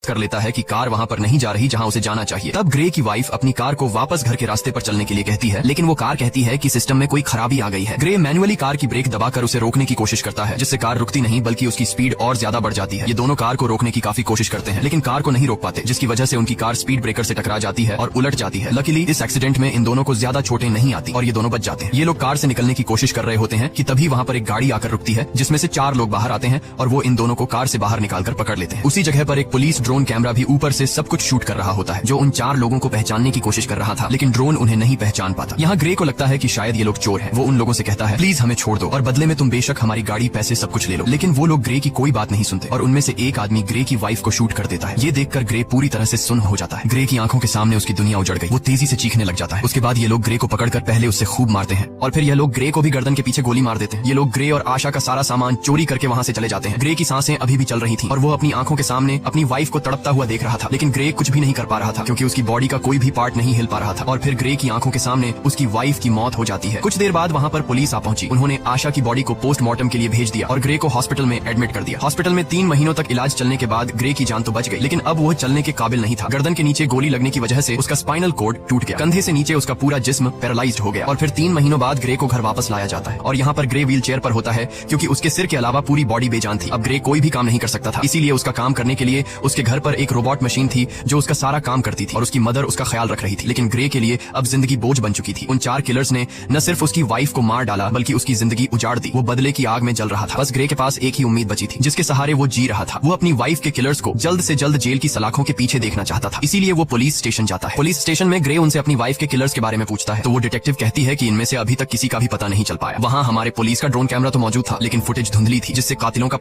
कर लेता है कि कार वहाँ पर नहीं जा रही जहाँ उसे जाना चाहिए। तब ग्रे की वाइफ अपनी कार को वापस घर के रास्ते पर चलने के लिए कहती है, लेकिन वो कार कहती है कि सिस्टम में कोई खराबी आ गई है। ग्रे मैनुअली कार की ब्रेक दबाकर उसे रोकने की कोशिश करता है, जिससे कार रुकती नहीं बल्कि उसकी स्पीड और ज्यादा बढ़ जाती है। ये दोनों कार को रोकने की काफी कोशिश करते हैं, लेकिन कार को नहीं रोक पाते, जिसकी वजह से उनकी कार स्पीड ब्रेकर से टकरा जाती है और उलट जाती है। लकीली इस एक्सीडेंट में इन दोनों को ज्यादा चोटें नहीं आती और ये दोनों बच जाते हैं। ये लोग कार से निकलने की कोशिश कर रहे होते हैं कि तभी वहाँ पर एक गाड़ी आकर रुकती है, जिसमें से 4 लोग बाहर आते हैं और वो इन दोनों को कार से बाहर निकालकर पकड़ लेते हैं। उसी जगह पर एक पुलिस ड्रोन कैमरा भी ऊपर से सब कुछ शूट कर रहा होता है, जो उन 4 लोगों को पहचानने की कोशिश कर रहा था, लेकिन ड्रोन उन्हें नहीं पहचान पाता। यहाँ ग्रे को लगता है कि शायद ये लोग चोर हैं। वो उन लोगों से कहता है, प्लीज हमें छोड़ दो और बदले में तुम बेशक हमारी गाड़ी, पैसे सब कुछ ले लो। लेकिन वो लोग ग्रे की कोई बात नहीं सुनते और उनमें से एक आदमी ग्रे की वाइफ को शूट कर देता है। ये देखकर ग्रे पूरी तरह से सुन्न हो जाता है। ग्रे की आंखों के सामने उसकी दुनिया उजड़ गई। वो तेजी से चीखने लग जाता है। उसके बाद ये लोग ग्रे को पकड़कर पहले उससे खूब मारते हैं और फिर यह लोग ग्रे को भी गर्दन के पीछे गोली मार देते हैं। ये लोग ग्रे और आशा का सारा सामान चोरी करके वहाँ से चले जाते हैं। ग्रे की सांसें अभी भी चल रही थी और वो अपनी आंखों के सामने अपनी वाइफ को तड़पता हुआ देख रहा था, लेकिन ग्रे कुछ भी नहीं कर पा रहा था क्योंकि उसकी बॉडी का कोई भी पार्ट नहीं हिल पा रहा था। और फिर ग्रे की आंखों के सामने उसकी वाइफ की मौत हो जाती है। कुछ देर बाद वहाँ पर पुलिस आ पहुंची। उन्होंने आशा की बॉडी को पोस्टमार्टम के लिए भेज दिया और ग्रे को हॉस्पिटल में एडमिट कर दिया। हॉस्पिटल में 3 महीनों तक इलाज चलने के बाद ग्रे की जान तो बच गई, लेकिन अब वो चलने के काबिल नहीं था। गर्दन के नीचे गोली लगने की वजह से उसका स्पाइनल कॉर्ड टूट गया। कंधे से नीचे उसका पूरा जिस्म पैरालाइज्ड हो गया और फिर 3 महीनों बाद ग्रे को घर वापस लाया जाता है। और यहाँ पर ग्रे व्हील चेयर पर होता है क्योंकि उसके सिर के अलावा पूरी बॉडी बेजान थी। अब ग्रे कोई भी काम नहीं कर सकता था, इसीलिए उसका काम करने के लिए उसके घर पर एक रोबोट मशीन थी जो उसका सारा काम करती थी और उसकी मदर उसका ख्याल रख रही थी। लेकिन ग्रे के लिए अब जिंदगी बोझ बन चुकी थी। उन 4 किलर्स ने न सिर्फ उसकी वाइफ को मार डाला बल्कि उसकी जिंदगी उजाड़ दी। वो बदले की आग में जल रहा था। बस ग्रे के पास एक ही उम्मीद बची थी, जिसके सहारे वो जी रहा था। वो अपनी वाइफ के किलर्स को जल्द से जल्द जेल की सलाखों के पीछे देखना चाहता था। इसीलिए वो पुलिस स्टेशन जाता है। पुलिस स्टेशन में ग्रे उनसे अपनी वाइफ के किलर्स के बारे में पूछता है, तो वो डिटेक्टिव कहती है कि इनमें से अभी तक किसी का भी पता नहीं चल पाया। वहाँ हमारे पुलिस का ड्रोन कैमरा तो मौजूद था, लेकिन फुटेज धुंधली थी, जिससे कातिलों का